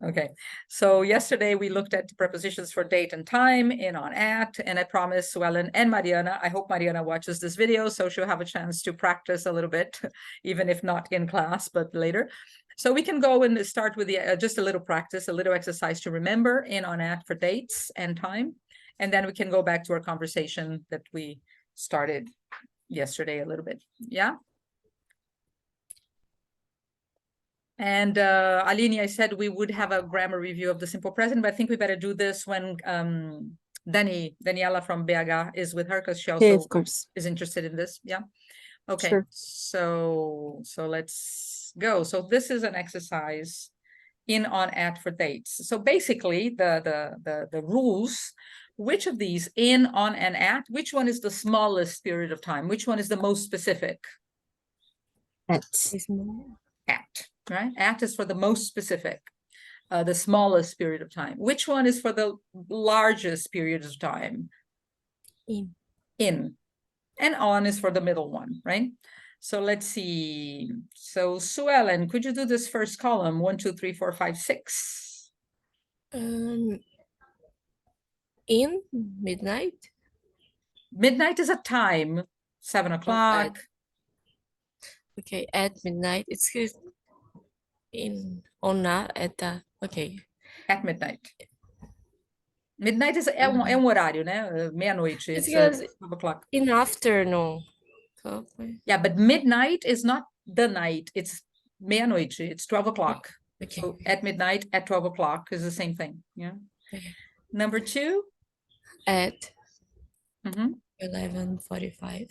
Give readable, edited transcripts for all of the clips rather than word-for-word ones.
Okay, so yesterday we looked at prepositions for date and time in on at, and I promised Suellen and Mariana, I hope Mariana watches this video, so she'll have a chance to practice a little bit, even if not in class, but later. So we can go and start with the just a little practice, a little exercise to remember in on at for dates and time. And then we can go back to our conversation that we started yesterday a little bit. Yeah. And Aline, I said we would have a grammar review of the simple present, but I think we better do this when Daniela from BH is with her, because she also of course. is interested in this. Yeah. Okay. Sure. So let's go. So this is an exercise in on at for dates. So basically the rules, which of these in, on, and at, which one is the smallest period of time? Which one is the most specific? At. At, right? At is for the most specific, the smallest period of time. Which one is for the largest period of time? In. In. And on is for the middle one, right? So let's see. So Suellen, could you do this first column? 1, 2, 3, 4, 5, 6. In midnight. Midnight is a time. 7 o'clock. Okay, at midnight. It's good. In on at okay. At midnight. Midnight is horário, né? Meia-noite. It's 12 o'clock. In afternoon. Yeah, but midnight is not the night. It's meia-noite. It's 12 o'clock. Okay. So at midnight, at 12 o'clock is the same thing. Yeah. Okay. Number 2. At 11:45.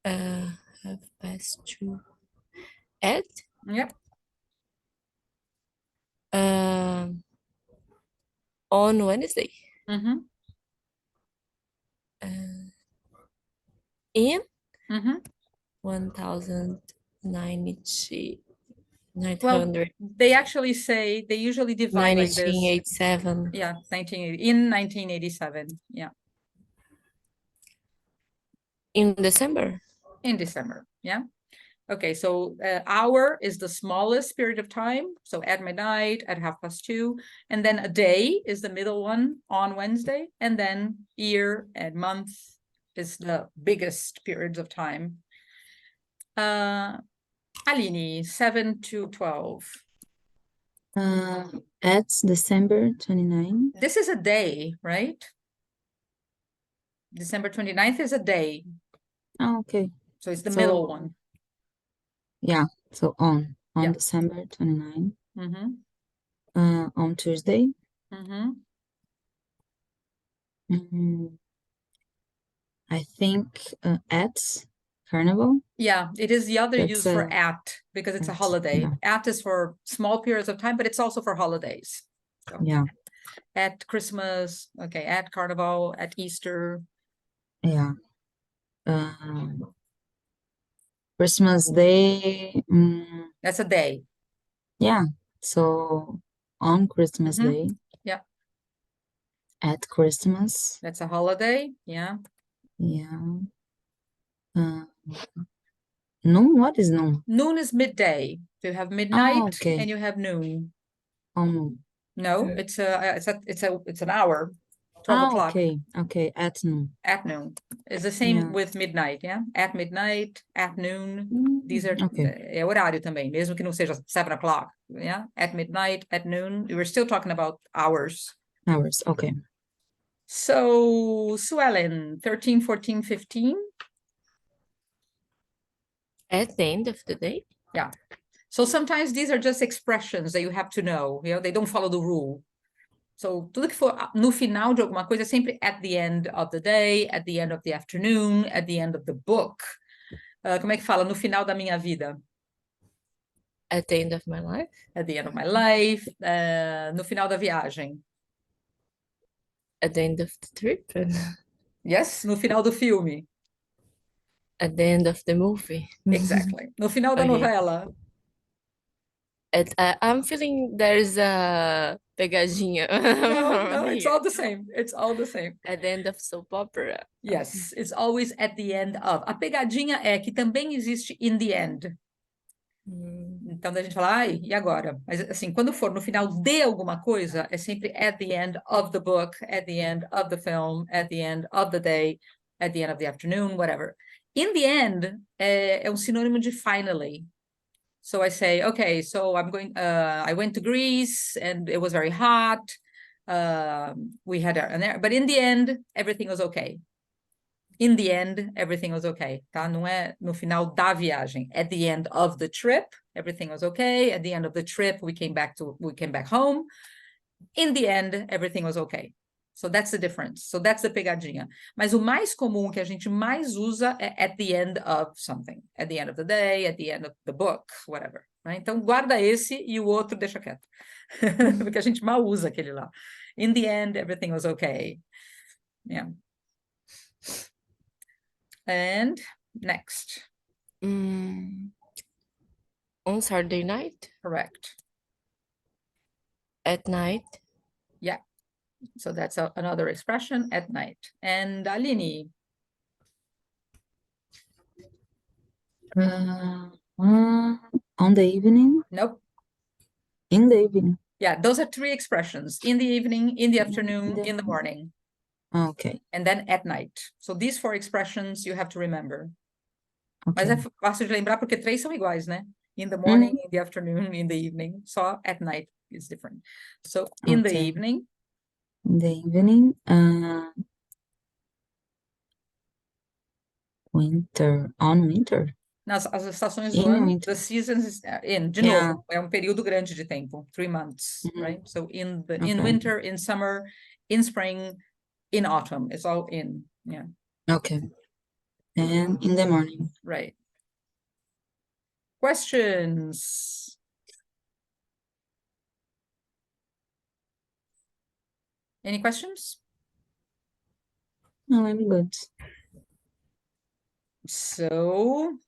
2:30. At. Yep. On Wednesday. In 1,900. Well, they actually say, they usually divide like this. 1987. Yeah, 1987. Yeah. In December. In December. Yeah. Okay, so hour is the smallest period of time. So at midnight, at 2:30. And then a day is the middle one on Wednesday. And then year and month is the biggest periods of time. Aline, 7 to 12. At December 29. This is a day, right? December 29th is a day. Oh, okay. So it's the middle one. Yeah, so on December 29. On Tuesday. I think at Carnival. Yeah, it is the other use for at, because it's a holiday. Yeah. At is for small periods of time, but it's also for holidays. So, yeah. At Christmas, okay, at Carnival, at Easter. Yeah. Christmas Day. That's a day. Yeah. So on Christmas Day. Yeah. At Christmas. That's a holiday. Yeah. Yeah. Noon. What is noon? Noon is midday. So you have midnight and you have noon. Noon. No, it's an hour. 12 o'clock. Okay. At noon. At noon. It's the same with midnight, yeah? At midnight, at noon. These are é horário também, mesmo que não seja 7 o'clock, yeah? At midnight, at noon. We're still talking about hours. Hours, okay. So, Suellen, 13, 14, 15. At the end of the day? Yeah. So sometimes these are just expressions that you have to know, you know, they don't follow the rule. So, tudo que for no final de alguma coisa é sempre at the end of the day, at the end of the afternoon, at the end of the book. Como é que fala? No final da minha vida. At the end of my life? At the end of my life. No final da viagem. At the end of the trip? Yes, no final do filme. At the end of the movie. Exactly. No final da novela. I'm feeling there's a pegadinha. No, it's all the same. It's all the same. At the end of soap opera. Yes, it's always at the end of. A pegadinha é que também existe in the end. Então, daí a gente fala, ai, e agora? Mas, assim, quando for no final de alguma coisa, é sempre at the end of the book, at the end of the film, at the end of the day, at the end of the afternoon, whatever. In the end é um sinônimo de finally. So I say, okay, so I went to Greece and it was very hot. We had but in the end, everything was okay. In the end, everything was okay, tá? Não é no final da viagem. At the end of the trip, everything was okay. At the end of the trip, we came back home. In the end, everything was okay. So that's the difference. So that's the pegadinha. Mas o mais comum que a gente mais usa é at the end of something. At the end of the day, at the end of the book, whatever. Né? Então guarda esse e o outro deixa quieto. Porque a gente mal usa aquele lá. In the end, everything was okay. Yeah. And next. On Saturday night? Correct. At night? Yeah. So that's another expression, at night. And Aline? On the evening? Nope. In the evening. Yeah, those are three expressions. In the evening, in the afternoon, in the morning. Okay. And then at night. So these four expressions you have to remember. Okay. Mas é fácil de lembrar porque três são iguais, né? In the morning, in the afternoon, in the evening. Só at night is different. So in the evening. In the evening, winter. As estações do In ano, winter. the seasons de novo, é um período grande de tempo, 3 months, right? So in winter, in summer, in spring, in autumn, it's all in, yeah. Okay. And in the morning. Right. Questions? Any questions? No, I'm good. So,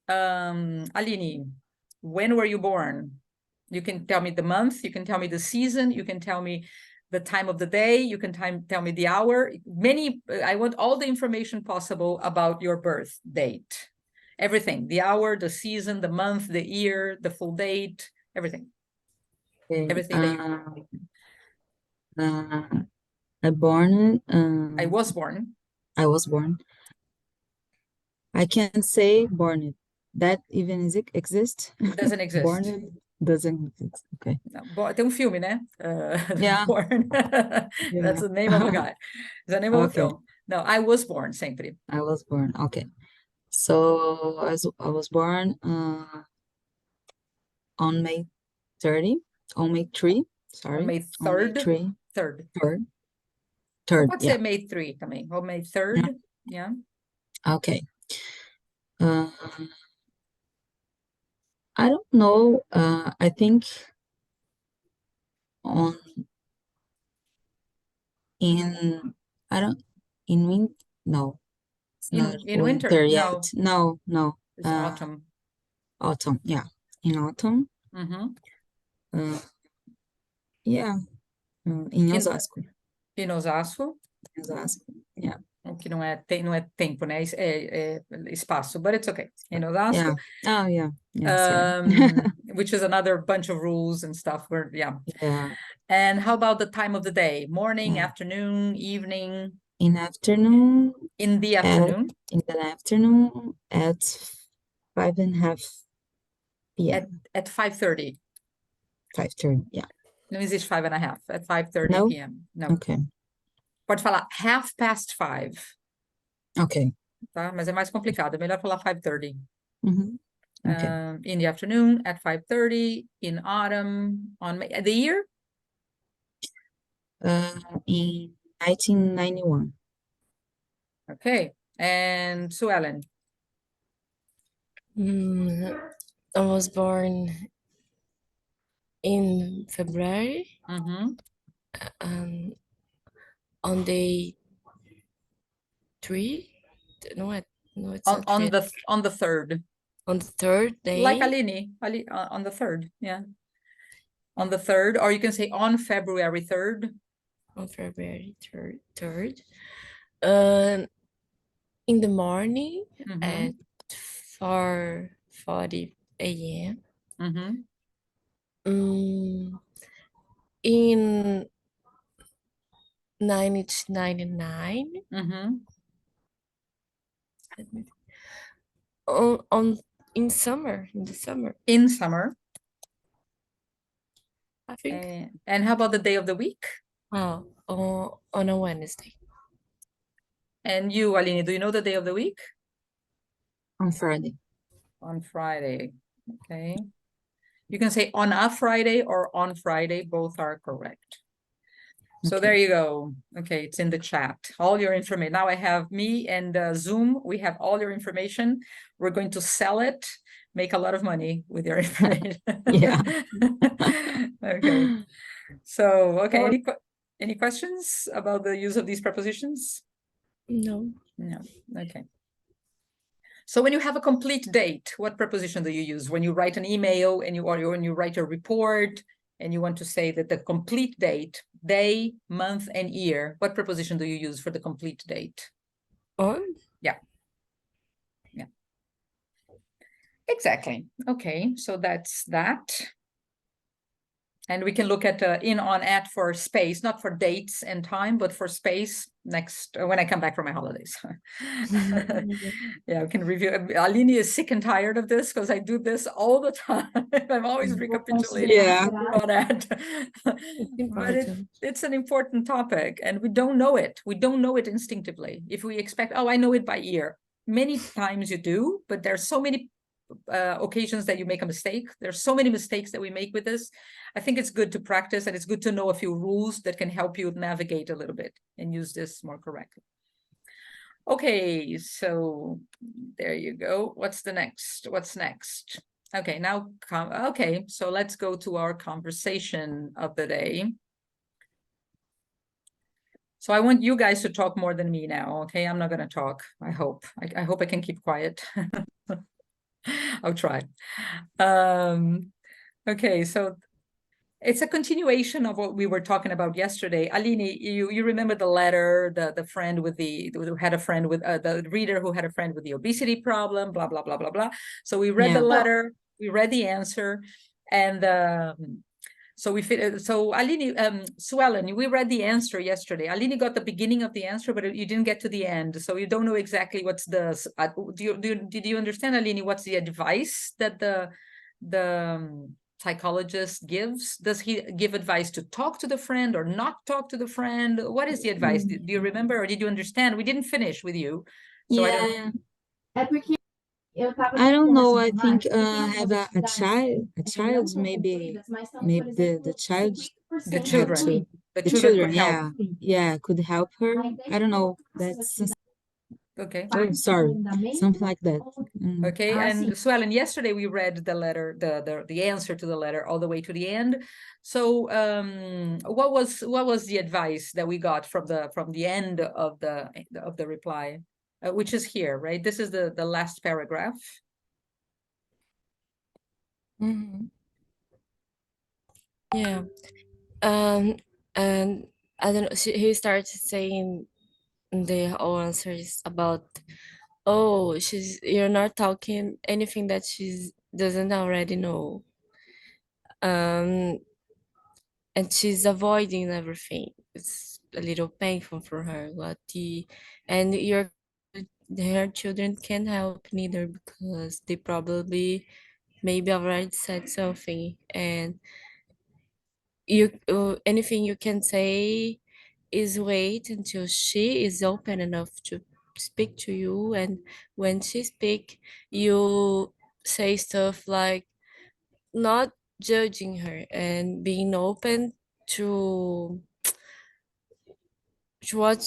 Aline, when were you born? You can tell me the month, you can tell me the season, you can tell me the time of the day, you can tell me the hour. I want all the information possible about your birth date. Everything, the hour, the season, the month, the year, the full date, everything. Okay. Everything that you I born. I was born. I was born. I can't say born. That even exist? Doesn't exist. Born doesn't exist. Okay. No, tem um filme, né? Yeah. Born. That's the name of a guy. It's the name of a film. No, I was born sempre. I was born. Okay. So I was born on May 30, on May 3, sorry. On May 3rd. Third. Pode Yeah. ser May 3 também. Or May 3rd. Yeah. Okay. I don't know. I think in no, it's not in winter yet. No. It's autumn. Autumn, yeah. In autumn. Yeah. In Osasco. In Osasco. Yeah. O que não é tempo, né? É espaço, but it's okay. In Osasco. Yeah. Oh, yeah. Which is another bunch of rules and stuff. Yeah. And how about the time of the day? Morning, afternoon, evening? In afternoon. In the afternoon? In the afternoon at 5:30 p.m. At 5:30. 5:30, yeah. Não existe 5:30. At 5:30 p.m. No. Okay. Pode falar 5:30. Okay. Tá? Mas é mais complicado. É melhor falar 5:30. Okay. In the afternoon at 5:30. In autumn on May. The year? In 1991. Okay. And Sue Ellen? I was born in February. On day 3. No, it's on the 3rd. On the 3rd day. Like Aline, on the 3rd, yeah. On the 3rd, or you can say on February 3rd. On February 3rd. In the morning at 4:40 a.m. Mm-hmm. In 1999, Mm-hmm. on in the summer, In summer. I think. And how about the day of the week? Oh, on a Wednesday. And you, Aline, do you know the day of the week? On Friday. On Friday. Okay. You can say on a Friday or on Friday. Both are correct. So Okay. there you go. Okay, it's in the chat. All your information. Now I have me and Zoom. We have all your information. We're going to sell it, make a lot of money with your information. Yeah. Okay. So, okay, any questions about the use of these prepositions? No. No. Okay. So when you have a complete date, what preposition do you use? When you write an email and or when you write a report and you want to say that the complete date, day, month, and year, what preposition do you use for the complete date? On? Yeah. Yeah. Exactly. Okay, so that's that. And we can look at in, on, at for space, not for dates and time, but for space next when I come back from my holidays. Yeah, we can review. Aline is sick and tired of this because I do this all the time. I'm always recapitulating Yeah. on that. It's But important. it's an important topic and we don't know it. We don't know it instinctively. If we expect, oh, I know it by ear. Many times you do, but there's so many occasions that you make a mistake. There's so many mistakes that we make with this. I think it's good to practice and it's good to know a few rules that can help you navigate a little bit and use this more correctly. Okay, so there you go. What's the next? What's next? Okay, now, okay, so let's go to our conversation of the day. So I want you guys to talk more than me now, okay? I'm not gonna talk, I hope. I hope I can keep quiet. I'll try. Okay, so it's a continuation of what we were talking about yesterday. Aline, you remember the letter, the friend with who had a friend with the reader who had a friend with the obesity problem, blah, blah, blah, blah, blah. So we read the Yeah. letter, we read the answer, and so Aline, Suellen, we read the answer yesterday. Aline got the beginning of the answer, but you didn't get to the end. So you don't know exactly what's did you understand, Aline, what's the advice that the psychologist gives? Does he give advice to talk to the friend or not talk to the friend? What is the advice? Do you remember or did you understand? We didn't finish with you. So Yeah. I don't know. I think have a child, maybe the child the have children, to the the children children, could help. yeah, could help her. I don't know. That's Okay. oh, sorry, something like that. Okay, and Suellen, yesterday we read the letter, the answer to the letter all the way to the end. So what was the advice that we got from the end of the reply, which is here, right? This is the last paragraph. Mm-hmm. Yeah. And I don't know, he started saying the whole answer is about, oh, you're not talking anything that she doesn't already know. And she's avoiding everything. It's a little painful for her. And her children can't help neither because they probably maybe already said something, and anything you can say is wait until she is open enough to speak to you, and when she speak, you say stuff like not judging her and being open to what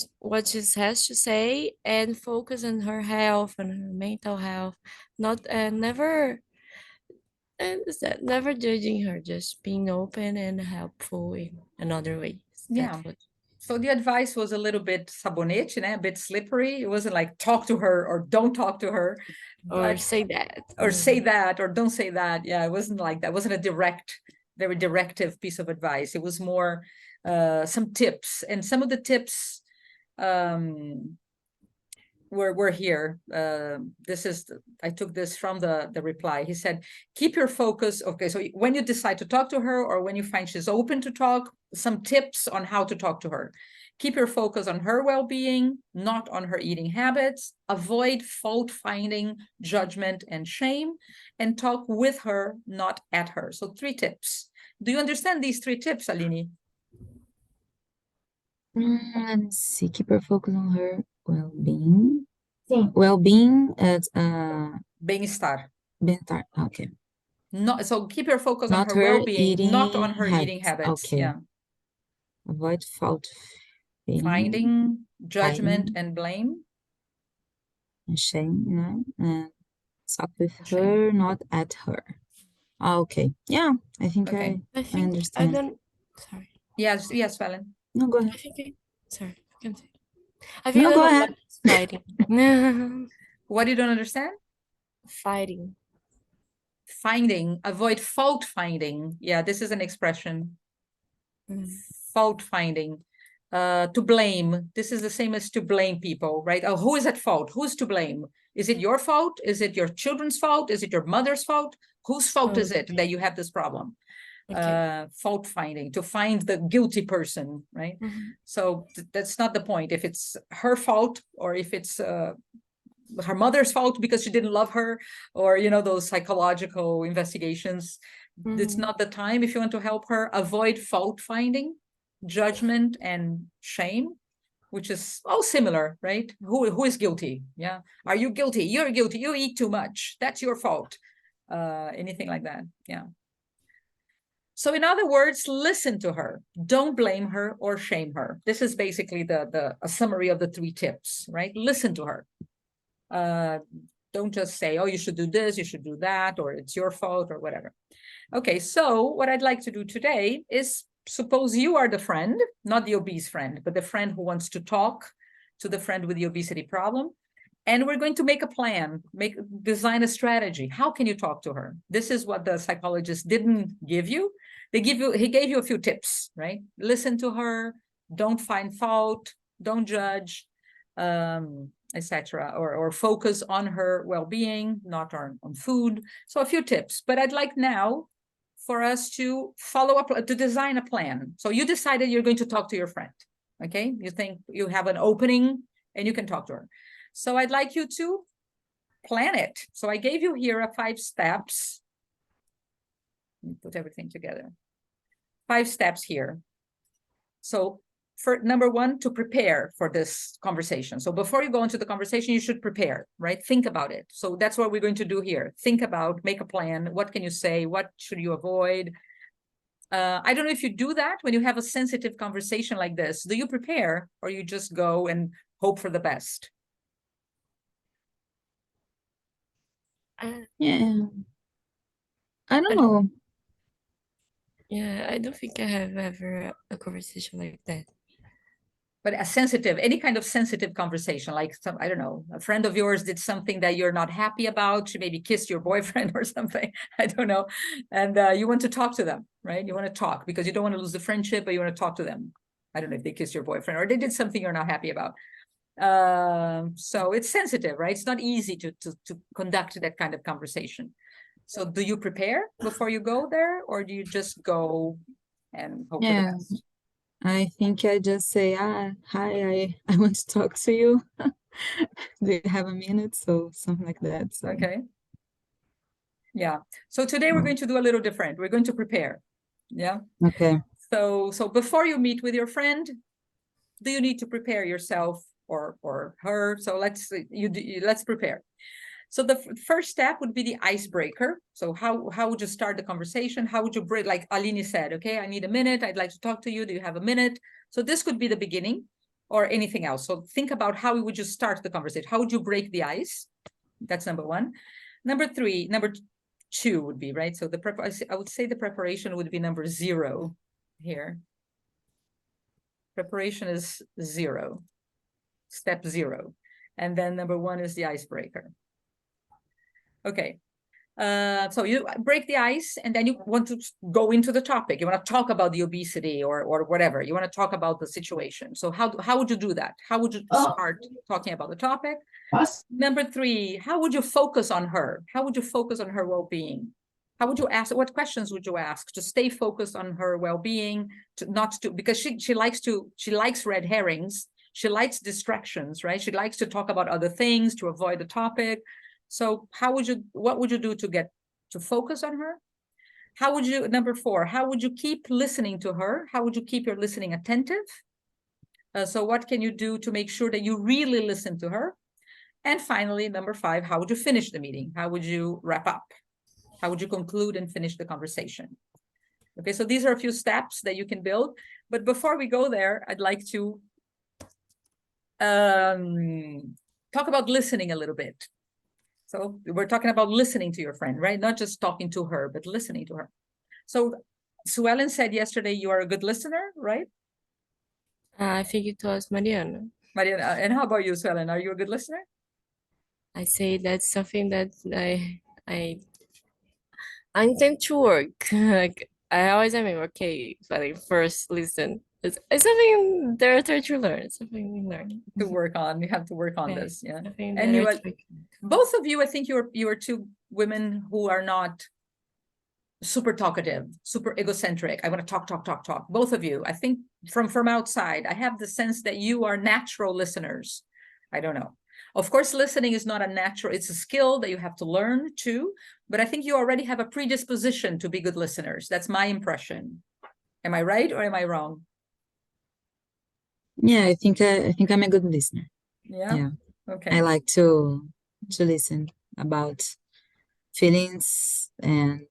she has to say and focus on her health and her mental health, not never, and never judging her, just being open and helpful in another ways. Yeah. So the advice was a little bit sabonete, a bit slippery. It wasn't like talk to her or don't talk to her, Or say that. or say that or don't say that. Yeah, it wasn't like that. It wasn't a very directive piece of advice. It was more some tips, and some of the tips we're here. I took this from the reply. He said, keep your focus. Okay, so when you decide to talk to her or when you find she's open to talk, some tips on how to talk to her. Keep your focus on her well-being, not on her eating habits. Avoid fault-finding, judgment, and shame, and talk with her, not at her. So 3 tips. Do you understand these 3 tips, Aline? Let me see. Keep her focus on her well-being. Well-being at Bem-estar. bem-estar. Okay. So keep your focus on Not her her well-being, not on eating her eating habits. habits. Okay. Yeah. Avoid fault Finding, judgment, finding. and blame. And shame, and talk with Shame. her, not at her. Okay. Yeah, I think Okay. I think I understand. don't. Sorry. Yes, Valen. No, go I ahead. think sorry. Continue. I think No, I go don't know ahead. what is fighting. What you don't understand? Fighting. Finding, avoid fault finding. Yeah, this is an expression. Mm. Fault finding. To blame. This is the same as to blame people, right? Oh, who is at fault? Who's to blame? Is it your fault? Is it your children's fault? Is it your mother's fault? Whose fault is it that you have this problem? Okay. Fault finding, to find the guilty person, right? So that's not the point. If it's her fault or if it's her mother's fault because she didn't love her, or those psychological investigations, it's not the time. If you want to help her, avoid fault finding, judgment, and shame, which is all similar, right? Who is guilty? Yeah. Are you guilty? You're guilty. You eat too much. That's your fault. Anything like that. Yeah. So in other words, listen to her. Don't blame her or shame her. This is basically a summary of the 3 tips, right? Listen to her. Don't just say, oh, you should do this, you should do that, or it's your fault or whatever. Okay, so what I'd like to do today is, suppose you are the friend, not the obese friend, but the friend who wants to talk to the friend with the obesity problem. And we're going to make a plan, design a strategy. How can you talk to her? This is what the psychologist didn't give you. He gave you a few tips, right? Listen to her, don't find fault, don't judge, etc. Or focus on her well-being, not on food. So a few tips, but I'd like now for us to follow up, to design a plan. So you decided you're going to talk to your friend, okay? You think you have an opening and you can talk to her. So I'd like you to plan it. So I gave you here 5 steps. Let me put everything together. 5 steps here. So for number 1, to prepare for this conversation. So before you go into the conversation, you should prepare, right? Think about it. So that's what we're going to do here. Think about, make a plan. What can you say? What should you avoid? I don't know if you do that when you have a sensitive conversation like this. Do you prepare or you just go and hope for the best? Yeah. I don't know. Yeah, I don't think I have ever a conversation like that. But any kind of sensitive conversation, like I don't know, a friend of yours did something that you're not happy about. She maybe kissed your boyfriend or something. I don't know. And you want to talk to them, right? You want to talk because you don't want to lose the friendship, but you want to talk to them. I don't know if they kissed your boyfriend or they did something you're not happy about. So it's sensitive, right? It's not easy to conduct that kind of conversation. So do you prepare before you go there, or do you just go and hope for the best? I think I just say, hi, I want to talk to you. Do you have a minute? So something like that. So okay. Yeah. So today we're going to do a little different. We're going to prepare. Yeah. Okay. So before you meet with your friend, do you need to prepare yourself or her? So let's prepare. So the first step would be the icebreaker. So how would you start the conversation? How would you break, like Aline said, okay, I need a minute. I'd like to talk to you. Do you have a minute? So this could be the beginning or anything else. So think about how would you start the conversation? How would you break the ice? That's number 1. Number 2 would be, right? So I would say the preparation would be number 0 here. Preparation is 0, step 0. And then number 1 is the icebreaker. Okay, So you break the ice, and then you want to go into the topic. You want to talk about the obesity or whatever. You want to talk about the situation. So how would you do that? How would you start talking about the topic? Number 3, how would you focus on her? How would you focus on her well-being? How would you ask? What questions would you ask to stay focused on her well-being? Because she likes red herrings. She likes distractions, right? She likes to talk about other things to avoid the topic. So what would you do to focus on her? Number 4, how would you keep listening to her? How would you keep your listening attentive? So what can you do to make sure that you really listen to her? And finally, number 5, how would you finish the meeting? How would you wrap up? How would you conclude and finish the conversation? Okay, so these are a few steps that you can build. But before we go there, I'd like to talk about listening a little bit. So we're talking about listening to your friend, right? Not just talking to her, but listening to her. So Suellen said yesterday, you are a good listener, right? I think it was Mariana. Mariana, and how about you, Suellen? Are you a good listener? I say that's something that I intend to work. Like I always am okay, but I first listen. It's something there to learn. Something we learn To work on. You have to work on this, yeah. something And that you I are, try- both of you, I think you are 2 women who are not super talkative, super egocentric. I want to talk. Both of you. I think from outside, I have the sense that you are natural listeners. I don't know. Of course, listening is not a natural, it's a skill that you have to learn too, but I think you already have a predisposition to be good listeners. That's my impression. Am I right or am I wrong? Yeah, I think I'm a good listener. Yeah. Yeah. Okay. I like to listen about feelings and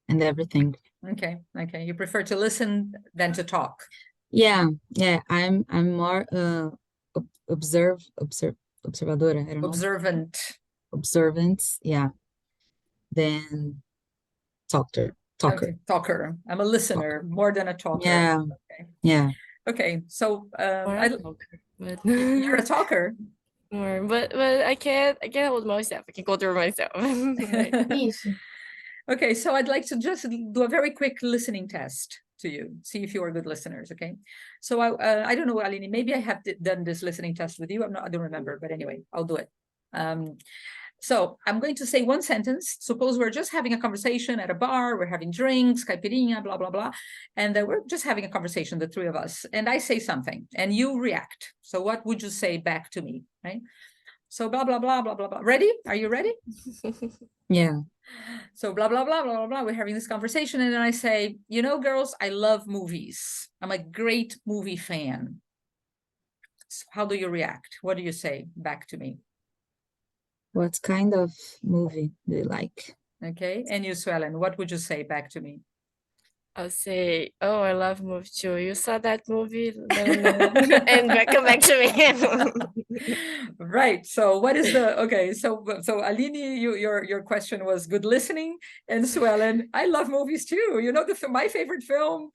everything. Okay. You prefer to listen than to talk. Yeah, I'm more observadora, I don't know. Observant, yeah, than talker. Okay, talker. I'm a listener more than a talker. Yeah, Okay. yeah. Okay, so Or a talker, but you're a talker. but I can't hold myself. I can control myself. Right. Okay, so I'd like to just do a very quick listening test to you, see if you are good listeners. Okay, so I don't know, Aline, maybe I have done this listening test with you. I don't remember, but anyway, I'll do it. So I'm going to say one sentence. Suppose we're just having a conversation at a bar, we're having drinks, caipirinha, blah, blah, blah. And we're just having a conversation, the 3 of us. And I say something and you react. So what would you say back to me, right? So blah, blah, blah, blah, blah, blah. Ready? Are you ready? Yeah. So blah, blah, blah, blah, blah, blah. We're having this conversation. And then I say, you know, girls, I love movies. I'm a great movie fan. So how do you react? What do you say back to me? What kind of movie do you like? Okay. And you, Suellen, what would you say back to me? I'll say, oh, I love movie too. You saw that movie? And come back to me. Right. So what is okay, so Aline, your question was good listening, and Suellen, I love movies too. You know, my favorite film.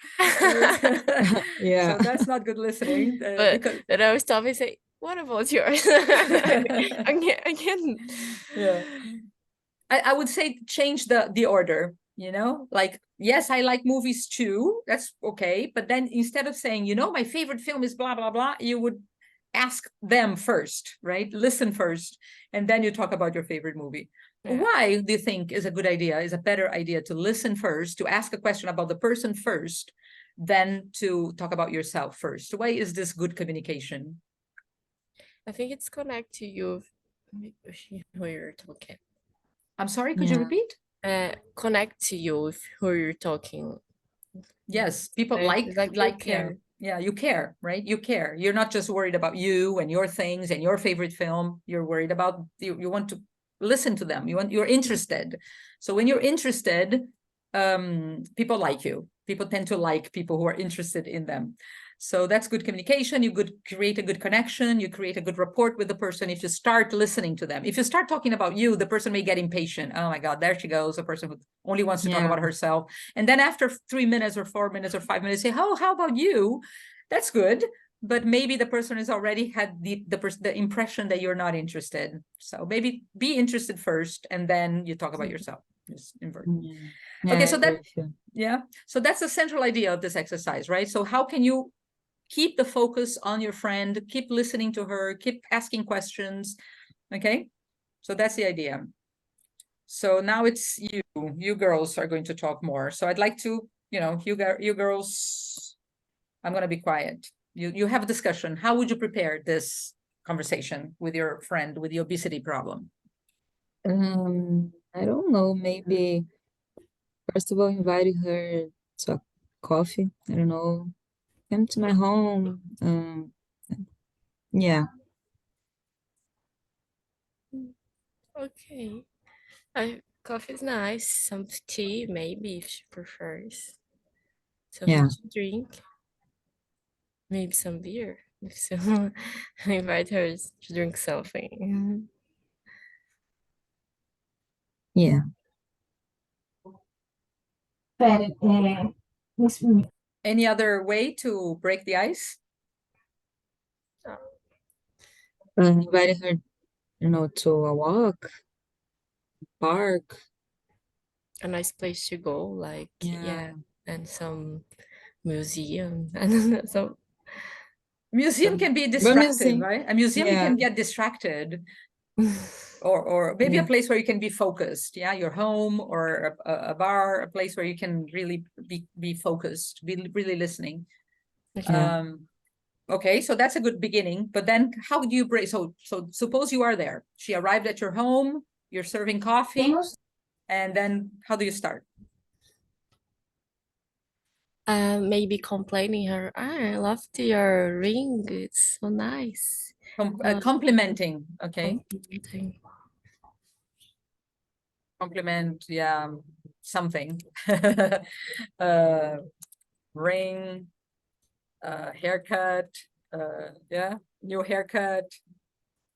Yeah. So that's not good listening. But I will stop and say, what about yours? Again. Yeah. I would say change the order, you know, like, yes, I like movies too. That's okay. But then instead of saying, you know, my favorite film is blah, blah, blah, you would ask them first, right? Listen first. And then you talk about your favorite movie. Yeah. Why do you think is a good idea, is a better idea to listen first, to ask a question about the person first, than to talk about yourself first? Why is this good communication? I think it's connect to you who you're talking. I'm sorry, could you repeat? Connect to you with who you're talking. Yes, people like care. Yeah, you care, right? You care. You're not just worried about you and your things and your favorite film. You're worried about, you want to listen to them. You're interested. So when you're interested, people like you. People tend to like people who are interested in them. So that's good communication. You create a good connection. You create a good rapport with the person if you start listening to them. If you start talking about you, the person may get impatient. Oh my God, there she goes, a person who only wants to talk about herself. And then after 3 minutes or 4 minutes or 5 minutes, say, oh, how about you? That's good. but maybe the person has already had the impression that you're not interested. So maybe be interested first, and then you talk about yourself. Just invert. Yeah. Okay, Yeah, so I that agree with you. yeah, so that's the central idea of this exercise, right? So how can you keep the focus on your friend, keep listening to her, keep asking questions? Okay, so that's the idea. So now it's you girls are going to talk more. So I'd like to, you girls, I'm going to be quiet. You have a discussion. How would you prepare this conversation with your friend with the obesity problem? I don't know, maybe first of all, invite her to a coffee. I don't know, come to my home. Yeah, Okay. Coffee is nice. Some tea, maybe, if she prefers. Something yeah, to drink. Maybe some beer. If so, invite her to drink something. yeah. Any other way to break the ice? Invite her, to a walk, park. A nice place to go, like, yeah, Yeah, and some museum. I don't know, some Museum can be but distractive, museum. right? A museum you Yeah, can get distracted, or maybe a yeah, place where you can be focused. Yeah, your home or a bar, a place where you can really be focused, be really listening. yeah. Okay, so that's a good beginning. But then how do you break? So suppose you are there. She arrived at your home, you're serving coffee, and then how do you start? Maybe complaining her, I loved your ring, it's so nice. Complimenting, okay. Complimenting. Compliment, yeah, something. Ring, haircut, yeah, new haircut.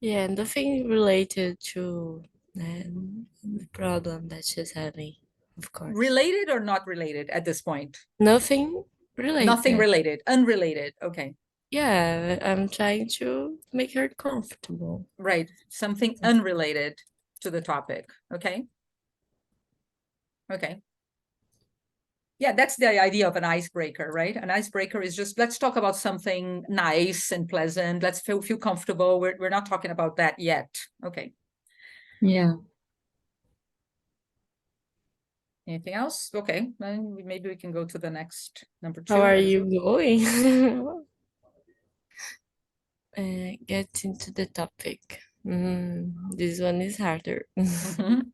Yeah, and nothing related to the problem that she's having, of course. Related or not related at this point? Nothing Nothing related. related, unrelated, okay. Yeah, I'm trying to make her comfortable. Right, something unrelated to the topic, okay? Okay. Yeah, that's the idea of an icebreaker, right? An icebreaker is just, let's talk about something nice and pleasant. Let's feel comfortable. We're not talking about that yet. Okay. Yeah. Anything else? Okay, then maybe we can go to the next number 2. How are you going? Get into the topic. This one is harder. Mhm.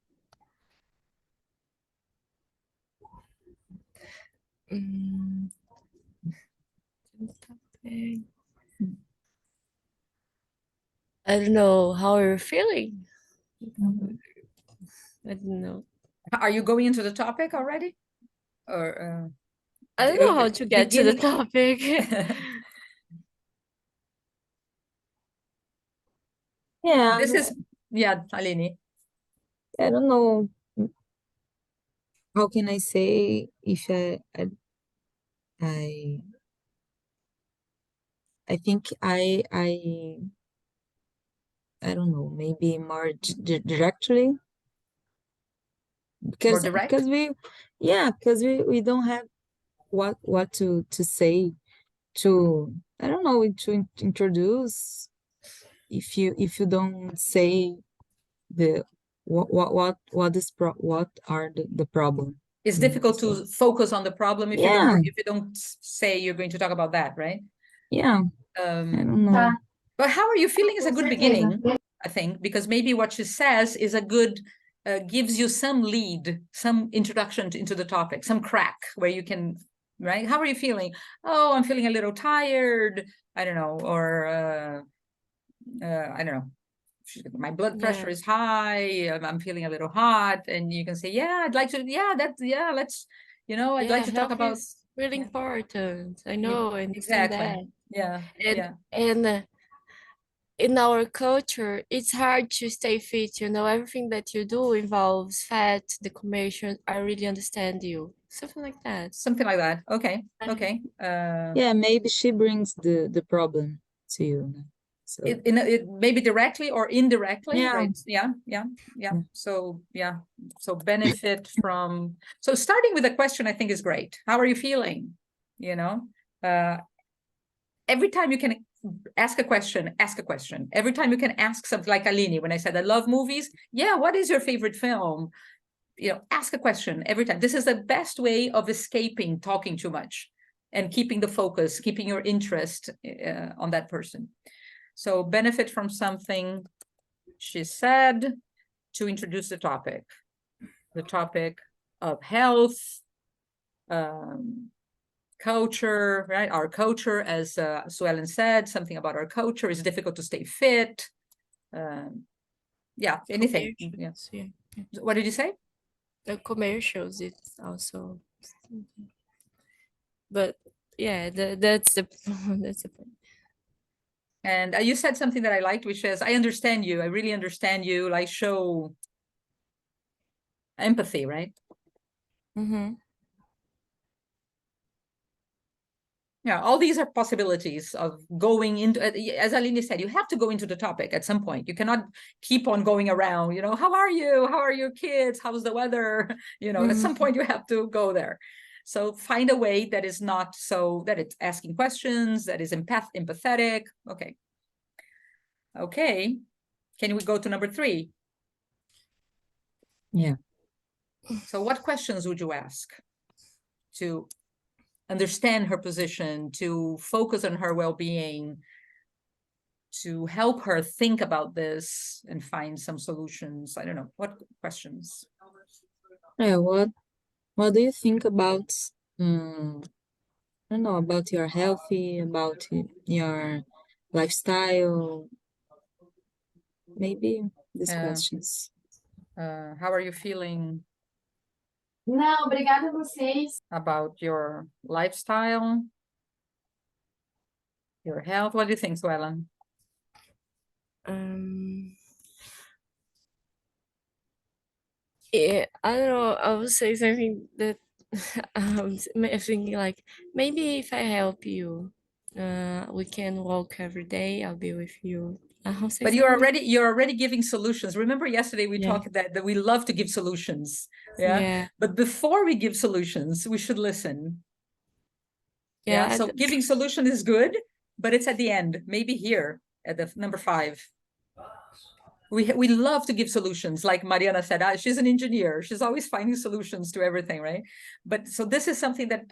Mm, topic. I don't know how you're feeling. I don't know. Are you going into the topic already? Or I don't know how to get to the beginning? topic. Yeah, This is, yeah, Aline. I don't know. How can I say if I I think I don't know, maybe more directly More because direct? we don't have what to say to, I don't know, to introduce if you don't say the what are the problem, It's difficult so to focus on the problem if you don't yeah, say you're going to talk about that, right? yeah, I Um, don't know. but how are you feeling is a good beginning, I think, because maybe what she says is a good, gives you some lead, some introduction into the topic, some crack where you can, right? How are you feeling? Oh, I'm feeling a little tired. I don't know, or I don't know. My blood pressure Yeah, is high. I'm feeling a little hot, and you can say, "Yeah, I'd like to. Yeah, let's. I'd like yeah, to talk health about." is really Yeah, important. I know, I understand exactly. that. Yeah, And yeah. and in our culture, it's hard to stay fit, you know, everything that you do involves fat, the commercial. I really understand you. Something like that. Something like that. Okay, I- okay. Yeah, maybe she brings the problem to you. So It maybe directly or indirectly, yeah, right? Yeah. yeah. So yeah, so benefit from, so starting with a question I think is great. How are you feeling? You know, every time you can ask a question, ask a question. Every time you can ask something, like Aline, when I said I love movies, yeah, what is your favorite film? You know, ask a question every time. This is the best way of escaping talking too much and keeping the focus, keeping your interest on that person. So benefit from something she said, to introduce the topic of health, culture, right? Our culture, as Suellen said, something about our culture is difficult to stay fit. Yeah, anything. Yeah. Commercials, yeah. What did you say? The commercials, it's also, but yeah, that's the that's the point. And you said something that I liked, which is, I understand you. I really understand you. Like, show empathy, right? Mm-hmm. Yeah, all these are possibilities of going into, as Aline said, you have to go into the topic at some point. You cannot keep on going around, you know, how are you? How are your kids? How's the weather? You know, at some point you have to go there. So find a way that is not so, that it's asking questions, that is empathetic. Okay. Okay. Can we go to number 3? Yeah. So what questions would you ask to understand her position, to focus on her well-being, to help her think about this and find some solutions? I don't know, what questions? Yeah, what do you think about I don't know, about your healthy, about your lifestyle? Maybe these questions. How are you feeling Não, obrigada a vocês. about your lifestyle, your health? What do you think, Suellen? Yeah, I don't know. I would say something that I'm thinking like, maybe if I help you, we can walk every day. I'll be with you. I'll say But something. you're already giving solutions. Remember yesterday we Yeah. talked that we love to give solutions. Yeah. Yeah. But before we give solutions, we should listen. Yeah. Yeah. So giving solution is good, but it's at the end, maybe here at the number 5. We love to give solutions, like Mariana said. She's an engineer. She's always finding solutions to everything, right? But so this is something that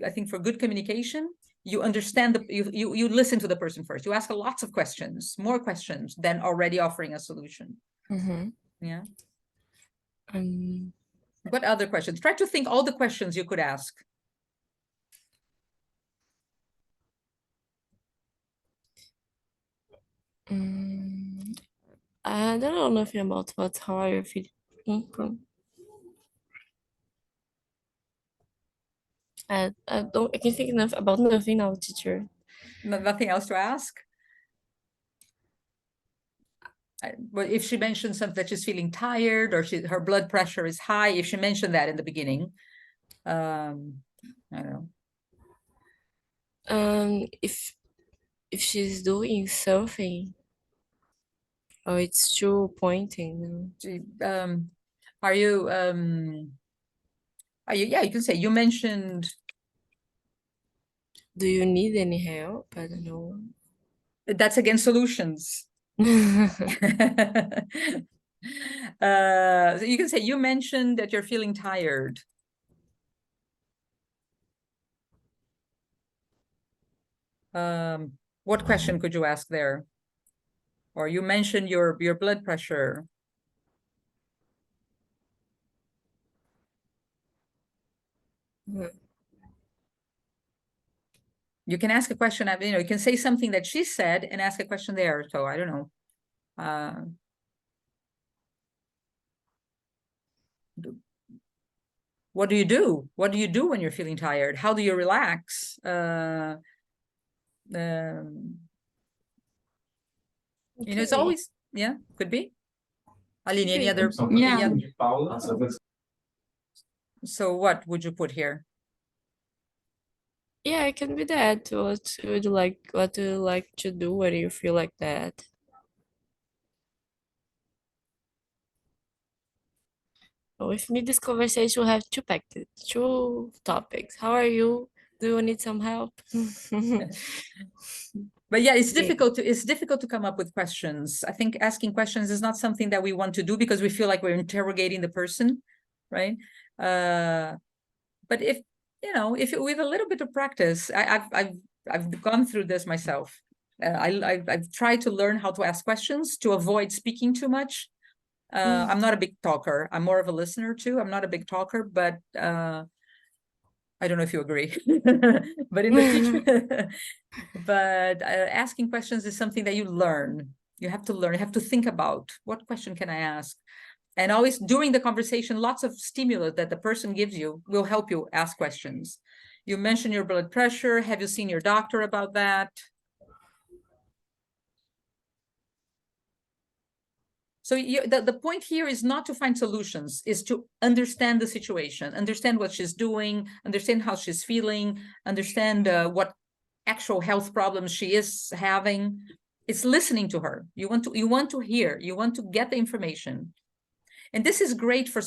I think for good communication, you understand you listen to the person first. You ask lots of questions, more questions than already offering a solution. Mm-hmm. Yeah. Um, What other questions? Try to think all the questions you could ask. I don't know nothing about what how are you feeling. I can think enough about nothing now, teacher. Nothing else to ask. But if she mentioned something that she's feeling tired or her blood pressure is high, if she mentioned that in the beginning, I don't know. If she's doing something, oh, it's too pointing. Are you yeah, you can say you mentioned. Do you need any help? I don't know. That's against solutions. So you can say you mentioned that you're feeling tired. What question could you ask there? Or you mentioned your blood pressure. You can ask a question, you know, you can say something that she said and ask a question there. So I don't know. What do you do? What do you do when you're feeling tired? How do you relax? You know, it's Okay. always, yeah, could be. Aline, any be. other? Yeah. any other- So what would you put here? Yeah, it can be that. What would you like? What do you like to do when you feel like that? With me, this conversation will have two topics. How are you? Do you need some help? But yeah, it's Yeah. difficult to come up with questions. I think asking questions is not something that we want to do because we feel like we're interrogating the person, right? But if you know, if with a little bit of practice, I've gone through this myself. I've tried to learn how to ask questions to avoid speaking too much. I'm not a big talker. I'm more of a listener too. I'm not a big talker, but I don't know if you agree. But in the teacher, but asking questions is something that you learn. You have to learn. You have to think about what question can I ask, and always during the conversation, lots of stimulus that the person gives you will help you ask questions. You mentioned your blood pressure. Have you seen your doctor about that? So the point here is not to find solutions, is to understand the situation, understand what she's doing, understand how she's feeling, understand what actual health problems she is having. It's listening to her. You want to hear, you want to get the information. And this is great for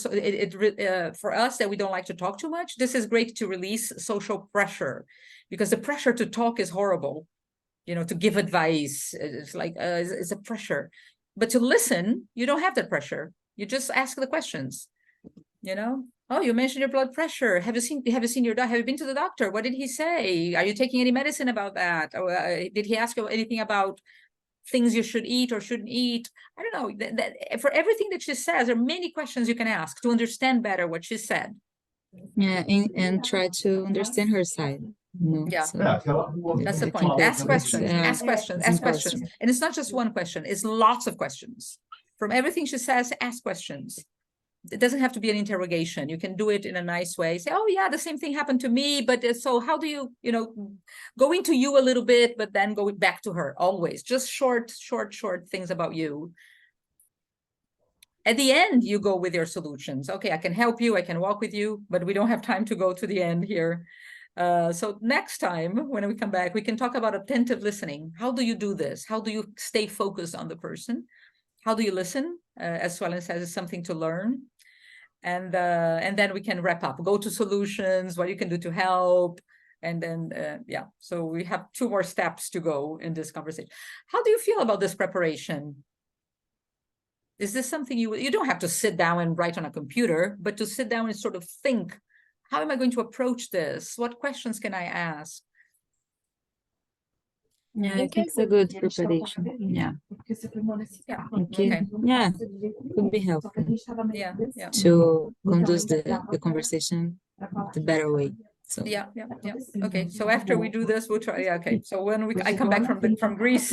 for us that we don't like to talk too much. This is great to release social pressure, because the pressure to talk is horrible. You know, to give advice, it's like it's a pressure. But to listen, you don't have that pressure. You just ask the questions. You know, oh, you mentioned your blood pressure. Have you seen your doctor? Have you been to the doctor? What did he say? Are you taking any medicine about that? Or, did he ask you anything about things you should eat or shouldn't eat? I don't know. For everything that she says, there are many questions you can ask to understand better what she said. Yeah, and try to understand her side. Yeah. So That's the I point. think Ask it's, questions, ask questions, it's ask important. questions. And it's not just one question, it's lots of questions. From everything she says, ask questions. It doesn't have to be an interrogation. You can do it in a nice way. Say, oh yeah, the same thing happened to me, but so how do you, go into you a little bit, but then go back to her always. Just short things about you. At the end, you go with your solutions. Okay, I can help you, I can walk with you, but we don't have time to go to the end here. So next time, when we come back, we can talk about attentive listening. How do you do this? How do you stay focused on the person? How do you listen? As Swellen says, it's something to learn. And then we can wrap up, go to solutions, what you can do to help. And then, yeah, so we have 2 more steps to go in this conversation. How do you feel about this preparation? Is this something you don't have to sit down and write on a computer, but to sit down and sort of think, how am I going to approach this? What questions can I ask? Yeah, I think it's a good preparation. Yeah. Yeah. Okay. Yeah, could be helpful Yeah. to conduce the conversation the better way. So Yeah. Okay, so after we do this, we'll try. Yeah, okay. So when I come back from Greece,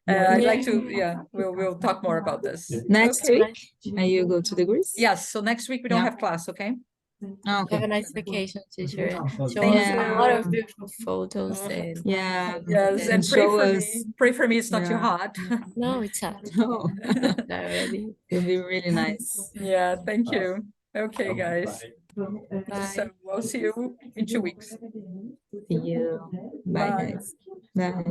I'd like to. Yeah, we'll talk more about this. next Okay. week, you go to the Greece? Yes. So next week we don't Yeah. have class. Okay. Oh, Have a okay. nice vacation, teacher. Show Thank us a you. lot of beautiful photos and Yeah. Yes, and And pray show for us. me. Pray for me. It's not too Yeah. hot. no, it's not No, already. it'll be really nice. Yeah. Thank you. Okay, guys. Bye. So we'll see you in 2 weeks. See you. Bye, Bye. guys. Bye.